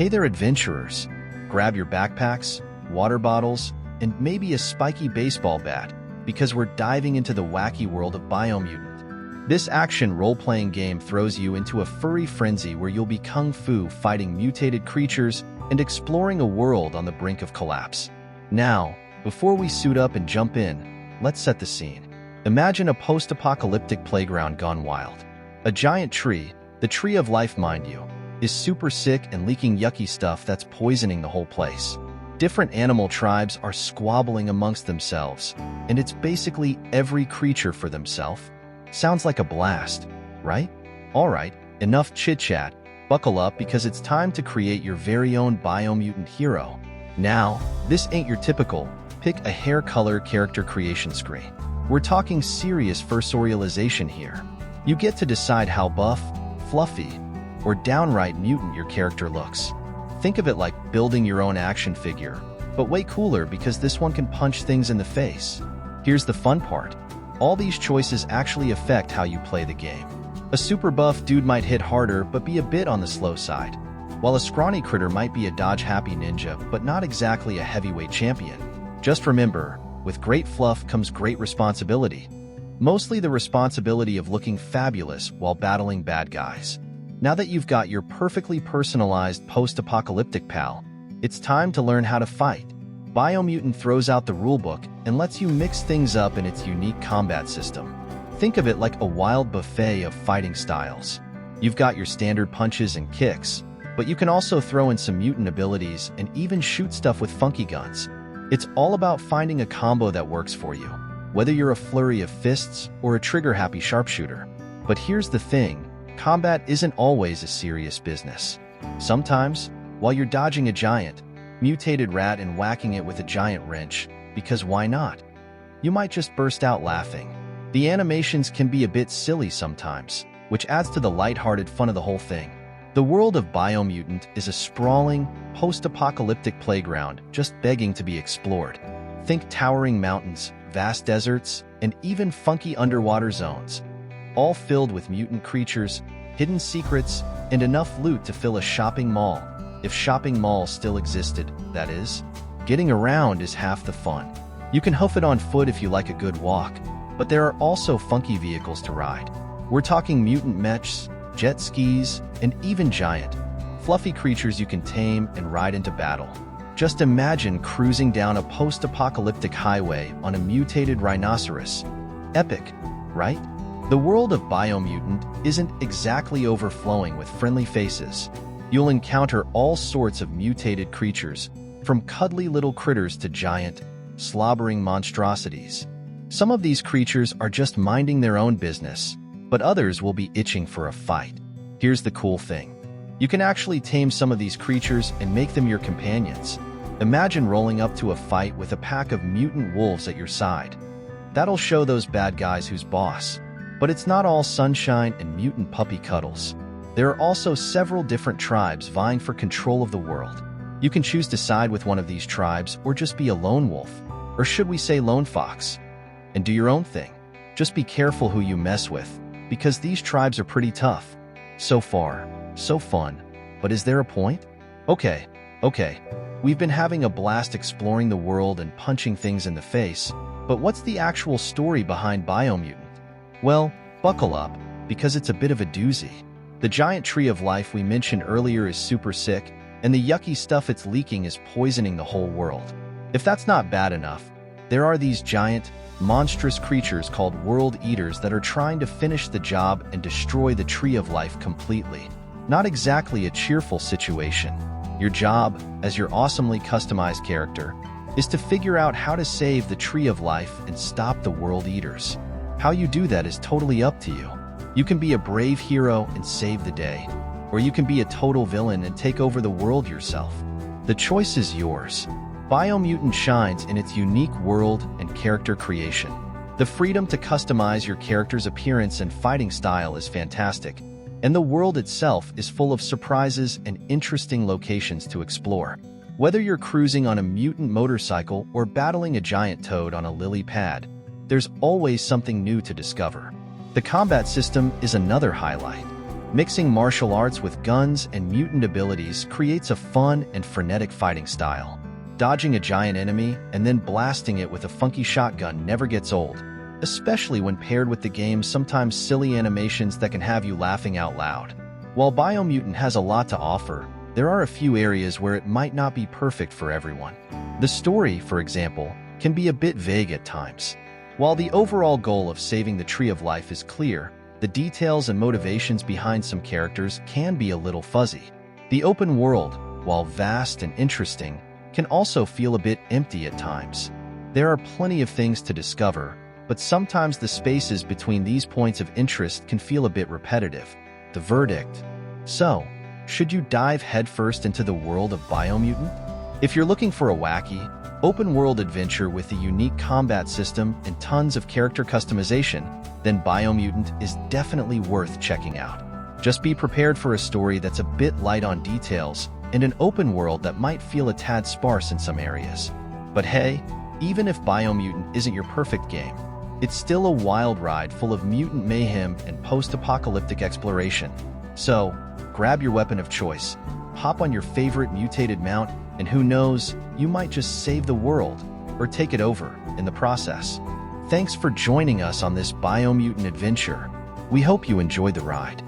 Hey there, adventurers! Grab your backpacks, water bottles, and maybe a spiky baseball bat, because we're diving into the wacky world of Biomutant. This action role-playing game throws you into a furry frenzy where you'll be kung fu fighting mutated creatures and exploring a world on the brink of collapse. Now, before we suit up and jump in, let's set the scene. Imagine a post-apocalyptic playground gone wild. A giant tree, the tree of life mind you, is super sick and leaking yucky stuff that's poisoning the whole place. Different animal tribes are squabbling amongst themselves, and it's basically every creature for themselves. Sounds like a blast, right? Alright, enough chit-chat. Buckle up because it's time to create your very own Biomutant hero. Now, this ain't your typical pick a hair color character creation screen. We're talking serious versorialization here. You get to decide how buff, fluffy, or downright mutant your character looks. Think of it like building your own action figure, but way cooler because this one can punch things in the face. Here's the fun part. All these choices actually affect how you play the game. A super buff dude might hit harder but be a bit on the slow side, while a scrawny critter might be a dodge-happy ninja but not exactly a heavyweight champion. Just remember, with great fluff comes great responsibility. Mostly the responsibility of looking fabulous while battling bad guys. Now that you've got your perfectly personalized post-apocalyptic pal, it's time to learn how to fight. Biomutant throws out the rulebook and lets you mix things up in its unique combat system. Think of it like a wild buffet of fighting styles. You've got your standard punches and kicks, but you can also throw in some mutant abilities and even shoot stuff with funky guns. It's all about finding a combo that works for you, whether you're a flurry of fists or a trigger-happy sharpshooter. But here's the thing, combat isn't always a serious business. Sometimes, while you're dodging a giant, mutated rat and whacking it with a giant wrench, because why not? You might just burst out laughing. The animations can be a bit silly sometimes, which adds to the lighthearted fun of the whole thing. The world of Biomutant is a sprawling, post-apocalyptic playground just begging to be explored. Think towering mountains, vast deserts, and even funky underwater zones, all filled with mutant creatures, hidden secrets, and enough loot to fill a shopping mall. If shopping malls still existed, that is. Getting around is half the fun. You can hoof it on foot if you like a good walk, but there are also funky vehicles to ride. We're talking mutant mechs, jet skis, and even giant, fluffy creatures you can tame and ride into battle. Just imagine cruising down a post-apocalyptic highway on a mutated rhinoceros. Epic, right? The world of Biomutant isn't exactly overflowing with friendly faces. You'll encounter all sorts of mutated creatures, from cuddly little critters to giant, slobbering monstrosities. Some of these creatures are just minding their own business, but others will be itching for a fight. Here's the cool thing. You can actually tame some of these creatures and make them your companions. Imagine rolling up to a fight with a pack of mutant wolves at your side. That'll show those bad guys who's boss. But it's not all sunshine and mutant puppy cuddles. There are also several different tribes vying for control of the world. You can choose to side with one of these tribes or just be a lone wolf, or should we say lone fox, and do your own thing. Just be careful who you mess with, because these tribes are pretty tough. So far, so fun, but is there a point? Okay, we've been having a blast exploring the world and punching things in the face, but what's the actual story behind Biomutant? Well, buckle up, because it's a bit of a doozy. The giant tree of life we mentioned earlier is super sick, and the yucky stuff it's leaking is poisoning the whole world. If that's not bad enough, there are these giant, monstrous creatures called world eaters that are trying to finish the job and destroy the tree of life completely. Not exactly a cheerful situation. Your job, as your awesomely customized character, is to figure out how to save the tree of life and stop the world eaters. How you do that is totally up to you. You can be a brave hero and save the day, or you can be a total villain and take over the world yourself. The choice is yours. Biomutant shines in its unique world and character creation. The freedom to customize your character's appearance and fighting style is fantastic, and the world itself is full of surprises and interesting locations to explore. Whether you're cruising on a mutant motorcycle or battling a giant toad on a lily pad, there's always something new to discover. The combat system is another highlight. Mixing martial arts with guns and mutant abilities creates a fun and frenetic fighting style. Dodging a giant enemy and then blasting it with a funky shotgun never gets old, especially when paired with the game's sometimes silly animations that can have you laughing out loud. While Biomutant has a lot to offer, there are a few areas where it might not be perfect for everyone. The story, for example, can be a bit vague at times. While the overall goal of saving the Tree of Life is clear, the details and motivations behind some characters can be a little fuzzy. The open world, while vast and interesting, can also feel a bit empty at times. There are plenty of things to discover, but sometimes the spaces between these points of interest can feel a bit repetitive. The verdict. So, should you dive headfirst into the world of Biomutant? If you're looking for a wacky, open-world adventure with a unique combat system and tons of character customization, then Biomutant is definitely worth checking out. Just be prepared for a story that's a bit light on details and an open world that might feel a tad sparse in some areas. But hey, even if Biomutant isn't your perfect game, it's still a wild ride full of mutant mayhem and post-apocalyptic exploration. So, grab your weapon of choice, hop on your favorite mutated mount, and who knows, you might just save the world or take it over in the process. Thanks for joining us on this Biomutant adventure. We hope you enjoyed the ride.